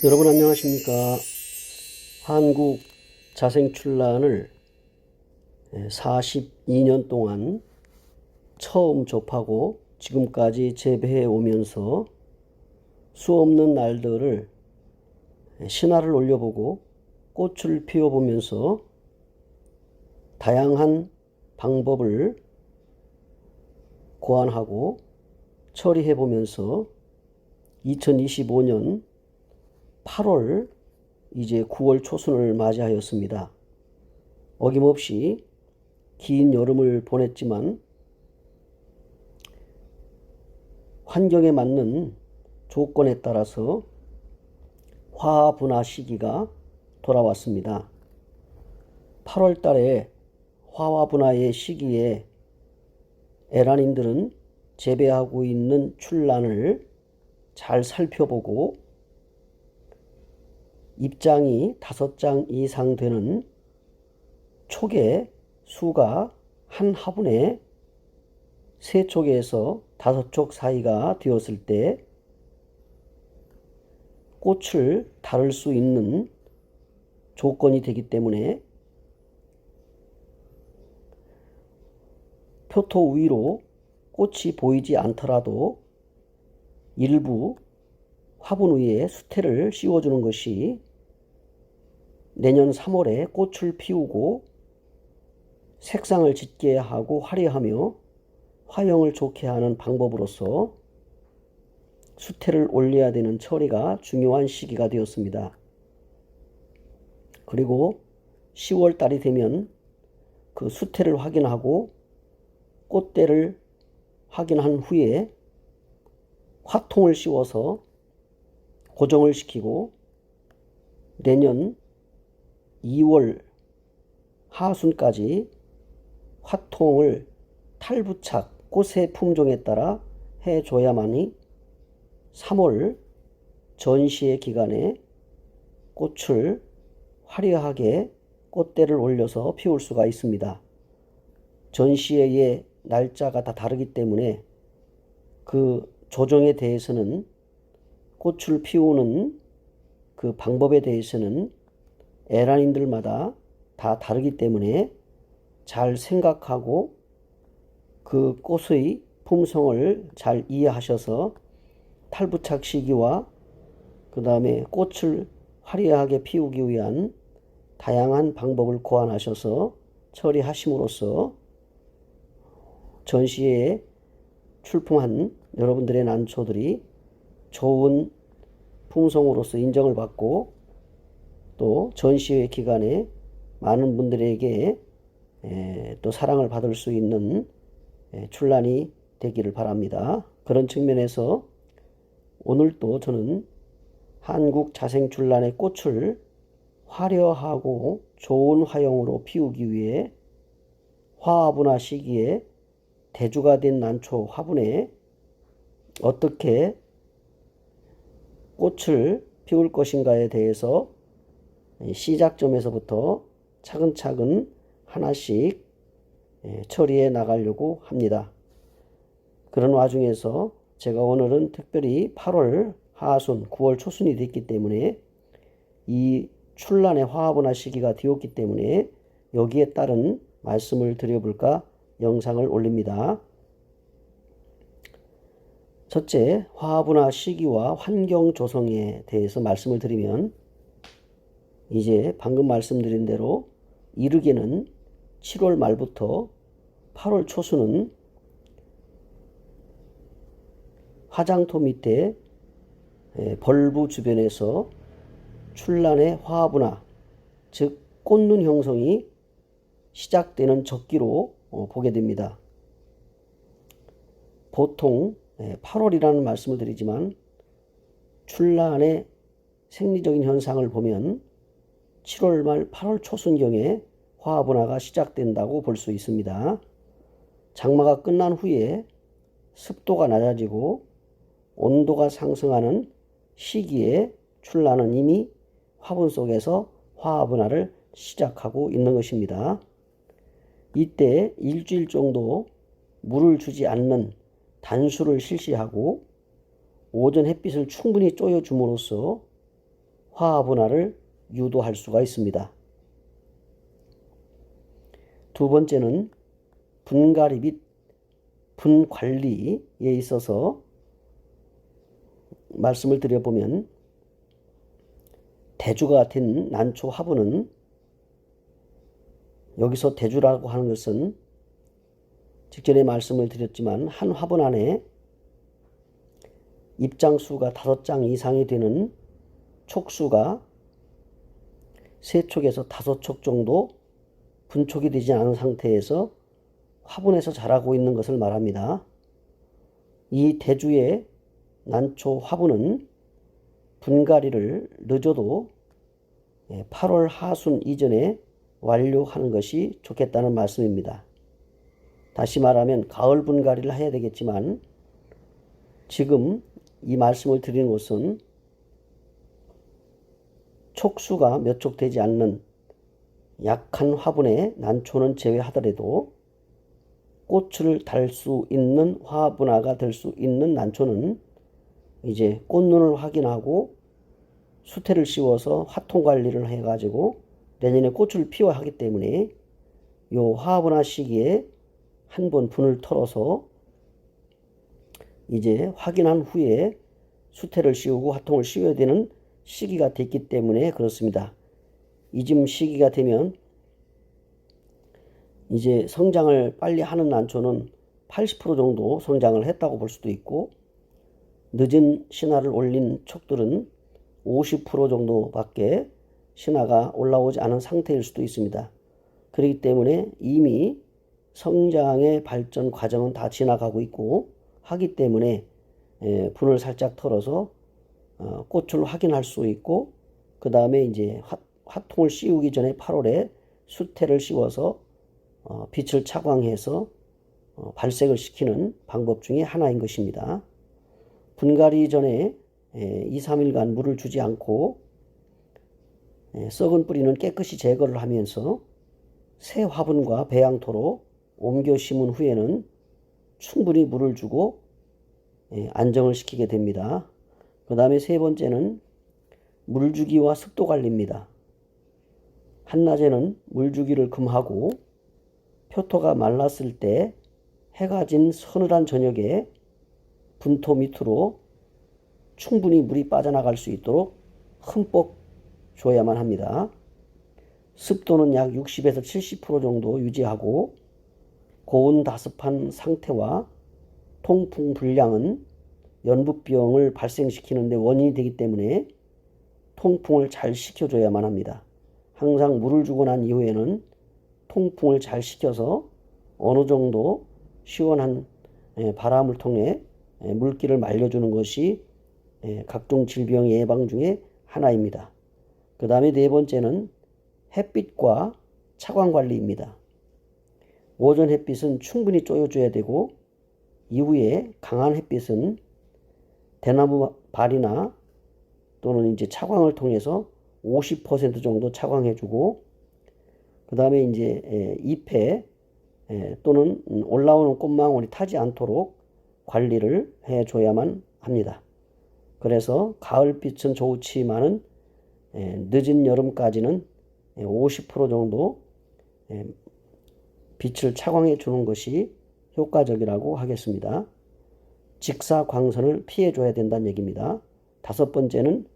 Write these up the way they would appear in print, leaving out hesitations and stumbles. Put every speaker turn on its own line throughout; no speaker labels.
여러분 안녕하십니까. 한국 자생출란을 42년 동안 처음 접하고 지금까지 재배해 오면서 수없는 날들을 신화를 올려보고 꽃을 피워보면서 다양한 방법을 고안하고 처리해보면서 2025년 8월 이제 9월 초순을 맞이하였습니다. 어김없이 긴 여름을 보냈지만 환경에 맞는 조건에 따라서 화학 분화 시기가 돌아왔습니다. 8월 달에 화학 분화의 시기에 에란인들은 재배하고 있는 출란을 잘 살펴보고 잎장이 5장 이상 되는 촉의 수가 한 화분에 3촉에서 5촉 사이가 되었을 때 꽃을 다룰 수 있는 조건이 되기 때문에 표토 위로 꽃이 보이지 않더라도 일부 화분 위에 수태를 씌워주는 것이 내년 3월에 꽃을 피우고 색상을 짙게 하고 화려하며 화형을 좋게 하는 방법으로서 수태를 올려야 되는 처리가 중요한 시기가 되었습니다. 그리고 10월 달이 되면 그 수태를 확인하고 꽃대를 확인한 후에 화통을 씌워서 고정을 시키고 내년 2월 하순까지 화통을 탈부착 꽃의 품종에 따라 해줘야만이 3월 전시의 기간에 꽃을 화려하게 꽃대를 올려서 피울 수가 있습니다. 전시회의 날짜가 다 다르기 때문에 그 조정에 대해서는 꽃을 피우는 그 방법에 대해서는 에란인들마다 다 다르기 때문에 잘 생각하고 그 꽃의 품성을 잘 이해하셔서 탈부착 시기와 그 다음에 꽃을 화려하게 피우기 위한 다양한 방법을 고안하셔서 처리하심으로써 전시회에 출품한 여러분들의 난초들이 좋은 품성으로서 인정을 받고 또 전시회 기간에 많은 분들에게 또 사랑을 받을 수 있는 출란이 되기를 바랍니다. 그런 측면에서 오늘도 저는 한국 자생출란의 꽃을 화려하고 좋은 화형으로 피우기 위해 화분화 시기에 대주가 된 난초 화분에 어떻게 꽃을 피울 것인가에 대해서 시작점에서부터 차근차근 하나씩 처리해 나가려고 합니다. 그런 와중에서 제가 오늘은 특별히 8월 하순, 9월 초순이 됐기 때문에 이 출란의 화분화 시기가 되었기 때문에 여기에 따른 말씀을 드려볼까 영상을 올립니다. 첫째, 화분화 시기와 환경 조성에 대해서 말씀을 드리면 이제 방금 말씀드린 대로 이르게는 7월 말부터 8월 초순은 화장토 밑에 벌브 주변에서 출란의 화분화, 즉 꽃눈 형성이 시작되는 적기로 보게 됩니다. 보통 8월이라는 말씀을 드리지만 출란의 생리적인 현상을 보면 7월 말 8월 초순경에 화분화가 시작된다고 볼 수 있습니다. 장마가 끝난 후에 습도가 낮아지고 온도가 상승하는 시기에 출란은 이미 화분 속에서 화분화를 시작하고 있는 것입니다. 이때 일주일 정도 물을 주지 않는 단수를 실시하고 오전 햇빛을 충분히 쪼여줌으로써 화합분화를 유도할 수가 있습니다. 두 번째는 분갈이 및 분관리에 있어서 말씀을 드려보면, 대주가 된 난초 화분은, 여기서 대주라고 하는 것은 직전에 말씀을 드렸지만 한 화분 안에 입장수가 5장 이상이 되는 촉수가 3촉에서 5촉 정도 분촉이 되지 않은 상태에서 화분에서 자라고 있는 것을 말합니다. 이 대주의 난초 화분은 분갈이를 늦어도 8월 하순 이전에 완료하는 것이 좋겠다는 말씀입니다. 다시 말하면 가을 분갈이를 해야 되겠지만, 지금 이 말씀을 드리는 것은 촉수가 몇 촉 되지 않는 약한 화분의 난초는 제외하더라도 꽃을 달 수 있는 화분화가 될 수 있는 난초는 이제 꽃눈을 확인하고 수태를 씌워서 화통 관리를 해가지고 내년에 꽃을 피워야 하기 때문에 요 화분화 시기에 한번 분을 털어서 이제 확인한 후에 수태를 씌우고 화통을 씌워야 되는 시기가 됐기 때문에 그렇습니다. 이쯤 시기가 되면 이제 성장을 빨리 하는 난초는 80% 정도 성장을 했다고 볼 수도 있고, 늦은 신화를 올린 촉들은 50% 정도밖에 신화가 올라오지 않은 상태일 수도 있습니다. 그렇기 때문에 이미 성장의 발전 과정은 다 지나가고 있고 하기 때문에 분을 살짝 털어서 꽃을 확인할 수 있고, 그 다음에 이제 화통을 씌우기 전에 8월에 수태를 씌워서 빛을 차광해서 발색을 시키는 방법 중에 하나인 것입니다. 분갈이 전에 2, 3일간 물을 주지 않고 썩은 뿌리는 깨끗이 제거를 하면서 새 화분과 배양토로 옮겨 심은 후에는 충분히 물을 주고 안정을 시키게 됩니다. 그 다음에 세 번째는 물주기와 습도 관리입니다. 한낮에는 물주기를 금하고 표토가 말랐을 때 해가 진 서늘한 저녁에 분토 밑으로 충분히 물이 빠져나갈 수 있도록 흠뻑 줘야만 합니다. 습도는 약 60에서 70% 정도 유지하고, 고온 다습한 상태와 통풍 불량은 연부병을 발생시키는 데 원인이 되기 때문에 통풍을 잘 시켜줘야만 합니다. 항상 물을 주고 난 이후에는 통풍을 잘 시켜서 어느 정도 시원한 바람을 통해 물기를 말려주는 것이 각종 질병 예방 중에 하나입니다. 그 다음에 네 번째는 햇빛과 차광 관리입니다. 오전 햇빛은 충분히 쪼여줘야 되고, 이후에 강한 햇빛은 대나무 발이나 또는 이제 차광을 통해서 50% 정도 차광해주고, 그 다음에 이제 잎에 또는 올라오는 꽃망울이 타지 않도록 관리를 해줘야만 합니다. 그래서 가을빛은 좋지만은 늦은 여름까지는 50% 정도 빛을 차광해 주는 것이 효과적이라고 하겠습니다. 직사광선을 피해 줘야 된다는 얘기입니다. 다섯 번째는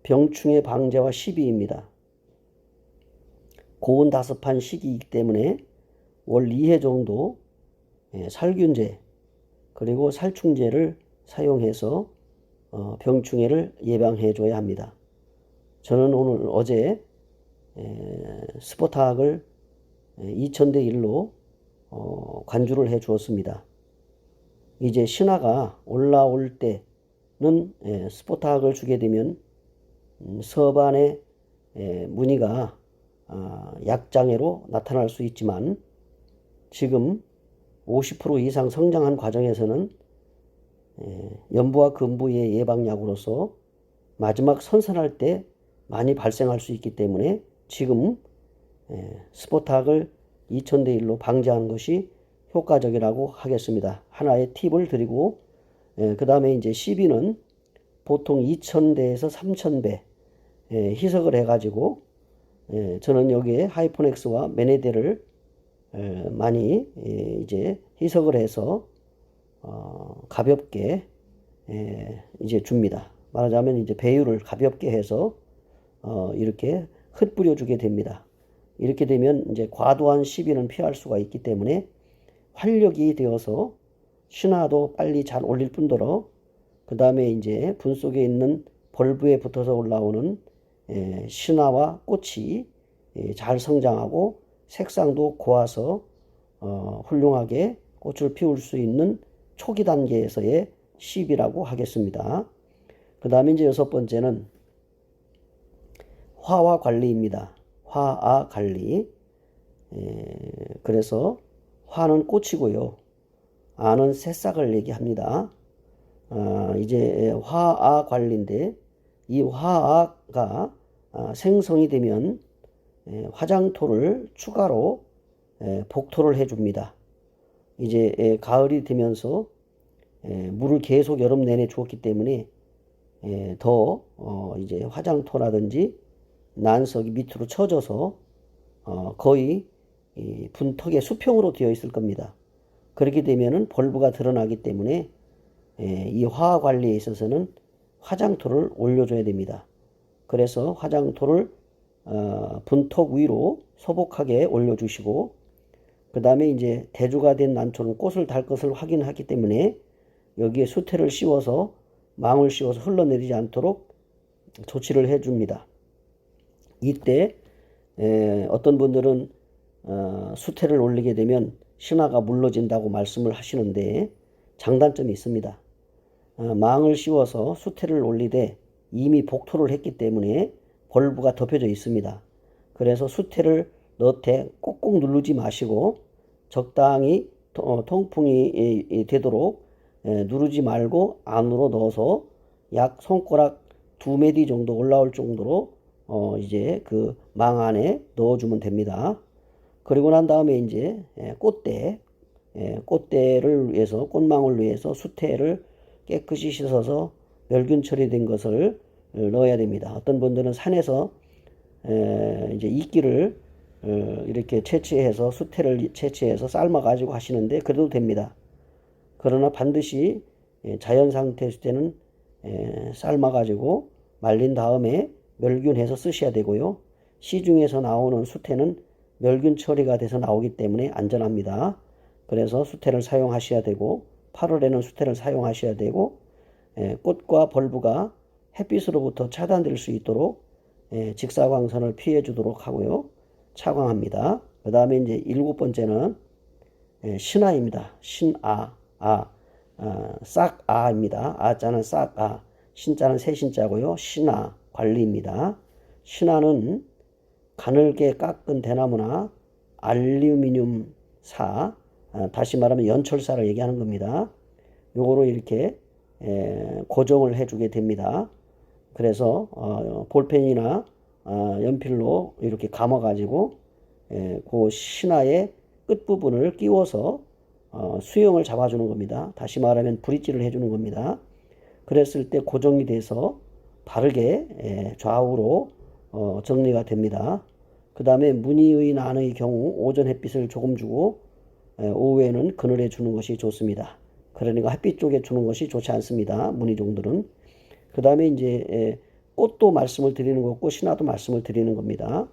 병충해 방제와 시비입니다. 고온 다습한 시기이기 때문에 월 2회 정도 살균제 그리고 살충제를 사용해서 병충해를 예방해 줘야 합니다. 저는 어제 스포탁을 2000대 1로 관주를 해 주었습니다. 이제 신화가 올라올 때는 스포탁을 주게 되면 서반의 무늬가 약장애로 나타날 수 있지만, 지금 50% 이상 성장한 과정에서는 연부와 금부의 예방약으로서 마지막 선선할 때 많이 발생할 수 있기 때문에 지금 스포탁을 2000대 1로 방지하는 것이 효과적이라고 하겠습니다. 하나의 팁을 드리고, 그 다음에 이제 시비는 보통 2000배에서 3000배 희석을 해가지고, 저는 여기에 하이포넥스와 메네데를 많이 이제 희석을 해서 가볍게 이제 줍니다. 말하자면 이제 배율을 가볍게 해서 이렇게 흩뿌려 주게 됩니다. 이렇게 되면 이제 과도한 시비는 피할 수가 있기 때문에 활력이 되어서 신화도 빨리 잘 올릴 뿐더러 그 다음에 이제 분 속에 있는 벌브에 붙어서 올라오는 신화와 꽃이 잘 성장하고 색상도 고와서 훌륭하게 꽃을 피울 수 있는 초기 단계에서의 시비라고 하겠습니다. 그 다음에 이제 여섯 번째는 화와 관리입니다. 화아 관리. 그래서 화는 꽃이고요. 아는 새싹을 얘기합니다. 이제 화아 관리인데 이 화아가 생성이 되면 화장토를 추가로 복토를 해줍니다. 이제 가을이 되면서 물을 계속 여름 내내 주었기 때문에 더 이제 화장토라든지 난석이 밑으로 쳐져서 거의 분턱의 수평으로 되어 있을 겁니다. 그렇게 되면은 벌브가 드러나기 때문에 이 화화 관리에 있어서는 화장토를 올려줘야 됩니다. 그래서 화장토를 분턱 위로 소복하게 올려주시고 그 다음에 이제 대주가 된 난초는 꽃을 달 것을 확인하기 때문에 여기에 수태를 씌워서 망을 씌워서 흘러내리지 않도록 조치를 해줍니다. 이때 어떤 분들은 수태를 올리게 되면 신화가 물러진다고 말씀을 하시는데 장단점이 있습니다. 망을 씌워서 수태를 올리되 이미 복토를 했기 때문에 벌브가 덮여져 있습니다. 그래서 수태를 넣되 꼭꼭 누르지 마시고 적당히 통풍이 되도록 누르지 말고 안으로 넣어서 약 손가락 2mm 정도 올라올 정도로 이제 그 망 안에 넣어주면 됩니다. 그리고 난 다음에 이제 꽃대를 위해서 꽃망을 위해서 수태를 깨끗이 씻어서 멸균 처리된 것을 넣어야 됩니다. 어떤 분들은 산에서 이제 이끼를 이렇게 채취해서 수태를 채취해서 삶아 가지고 하시는데 그래도 됩니다. 그러나 반드시 자연 상태 수태는 삶아 가지고 말린 다음에 멸균해서 쓰셔야 되고요. 시중에서 나오는 수태는 멸균 처리가 돼서 나오기 때문에 안전합니다. 그래서 수태를 사용하셔야 되고 8월에는 수태를 사용하셔야 되고 꽃과 벌브가 햇빛으로부터 차단될 수 있도록 직사광선을 피해 주도록 하고요. 차광합니다. 그 다음에 이제 일곱 번째는 신아입니다. 신아, 싹아입니다. 아자는 싹아, 신자는 새신자고요. 신아 관리입니다. 신아는 가늘게 깎은 대나무나 알루미늄사, 다시 말하면 연철사를 얘기하는 겁니다. 요거로 이렇게 고정을 해주게 됩니다. 그래서 볼펜이나 연필로 이렇게 감아가지고 그 신화의 끝부분을 끼워서 수영을 잡아주는 겁니다. 다시 말하면 브릿지를 해주는 겁니다. 그랬을 때 고정이 돼서 바르게 좌우로 정리가 됩니다. 그 다음에 무늬의 난의 경우 오전 햇빛을 조금 주고 오후에는 그늘에 주는 것이 좋습니다. 그러니까 햇빛 쪽에 주는 것이 좋지 않습니다. 무늬종들은. 그 다음에 이제 꽃도 말씀을 드리는 거고 신화도 말씀을 드리는 겁니다.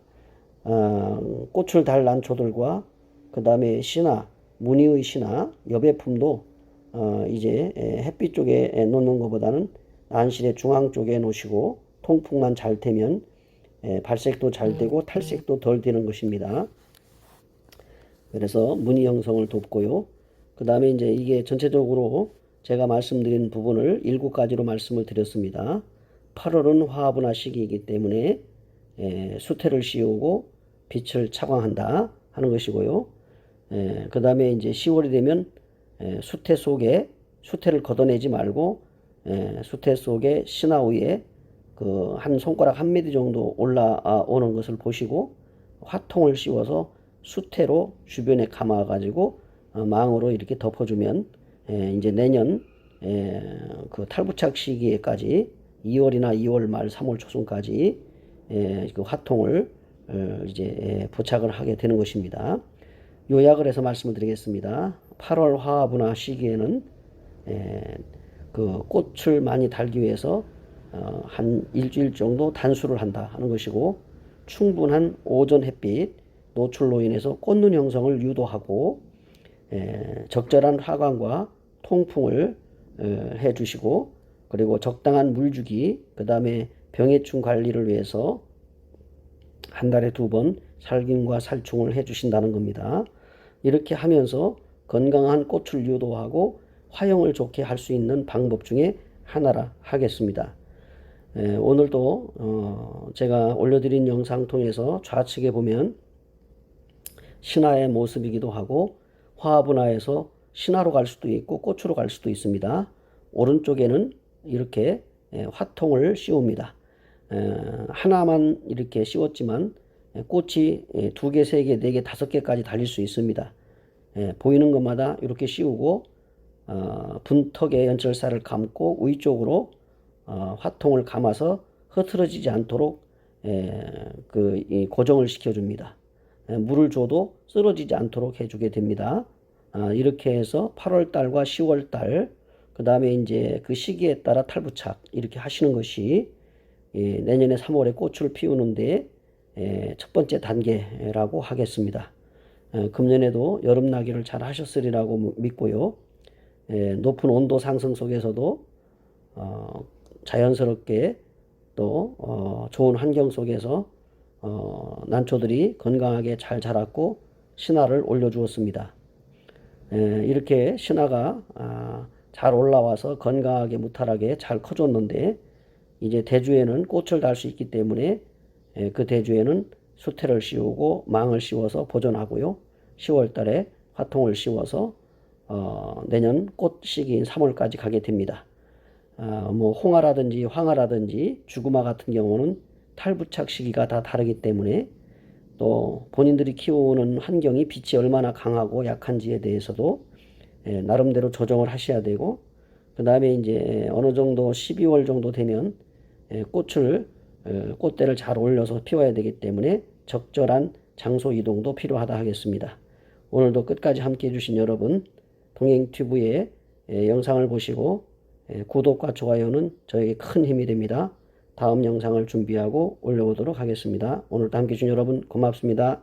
꽃을 달 난초들과 그 다음에 신화, 무늬의 신화, 여배품도 이제 햇빛 쪽에 놓는 것보다는 안실의 중앙 쪽에 놓으시고 통풍만 잘 되면 발색도 잘 되고 탈색도 덜 되는 것입니다. 그래서 무늬 형성을 돕고요. 그 다음에 이제 이게 전체적으로 제가 말씀드린 부분을 7가지로 말씀을 드렸습니다. 8월은 화합분화 시기이기 때문에 수태를 씌우고 빛을 차광한다 하는 것이고요. 그 다음에 이제 10월이 되면 수태 속에 수태를 걷어내지 말고 수태 속에 신화 위에 그 한 손가락 1mm 정도 올라오는 것을 보시고 화통을 씌워서 수태로 주변에 감아 가지고 망으로 이렇게 덮어주면 이제 내년 그 탈부착 시기에까지 2월이나 2월 말 3월 초순까지 그 화통을 이제 부착을 하게 되는 것입니다. 요약을 해서 말씀을 드리겠습니다. 8월 화분화 시기에는 그 꽃을 많이 달기 위해서 한 일주일 정도 단수를 한다 하는 것이고, 충분한 오전 햇빛 노출로 인해서 꽃눈 형성을 유도하고 적절한 화광과 통풍을 해 주시고, 그리고 적당한 물주기, 그 다음에 병해충 관리를 위해서 한 달에 2번 살균과 살충을 해 주신다는 겁니다. 이렇게 하면서 건강한 꽃을 유도하고 화형을 좋게 할 수 있는 방법 중에 하나라 하겠습니다. 오늘도 제가 올려드린 영상 통해서 좌측에 보면 신화의 모습이기도 하고, 화분화에서 신화로 갈 수도 있고 꽃으로 갈 수도 있습니다. 오른쪽에는 이렇게 화통을 씌웁니다. 하나만 이렇게 씌웠지만 꽃이 2개, 3개, 4개, 5개까지 달릴 수 있습니다. 보이는 것마다 이렇게 씌우고 분턱에 연철사를 감고 위쪽으로 화통을 감아서 흐트러지지 않도록 고정을 시켜줍니다. 물을 줘도 쓰러지지 않도록 해주게 됩니다. 이렇게 해서 8월달과 10월달, 그 다음에 이제 그 시기에 따라 탈부착 이렇게 하시는 것이 내년에 3월에 꽃을 피우는데 첫 번째 단계라고 하겠습니다. 금년에도 여름나기를 잘 하셨으리라고 믿고요. 높은 온도 상승 속에서도 자연스럽게 또 좋은 환경 속에서 난초들이 건강하게 잘 자랐고 신화를 올려주었습니다. 이렇게 신화가 잘 올라와서 건강하게 무탈하게 잘 커졌는데, 이제 대주에는 꽃을 달 수 있기 때문에 그 대주에는 수태를 씌우고 망을 씌워서 보존하고요. 10월 달에 화통을 씌워서 내년 꽃 시기인 3월까지 가게 됩니다. 뭐 홍화라든지 황화라든지 주구마 같은 경우는 탈부착 시기가 다 다르기 때문에, 또 본인들이 키우는 환경이 빛이 얼마나 강하고 약한지에 대해서도 나름대로 조정을 하셔야 되고, 그 다음에 이제 어느 정도 12월 정도 되면 꽃대를 잘 올려서 피워야 되기 때문에 적절한 장소 이동도 필요하다 하겠습니다. 오늘도 끝까지 함께 해주신 여러분, 동행튜브의 영상을 보시고 구독과 좋아요는 저에게 큰 힘이 됩니다. 다음 영상을 준비하고 올려보도록 하겠습니다. 오늘도 함께 해주신 여러분 고맙습니다.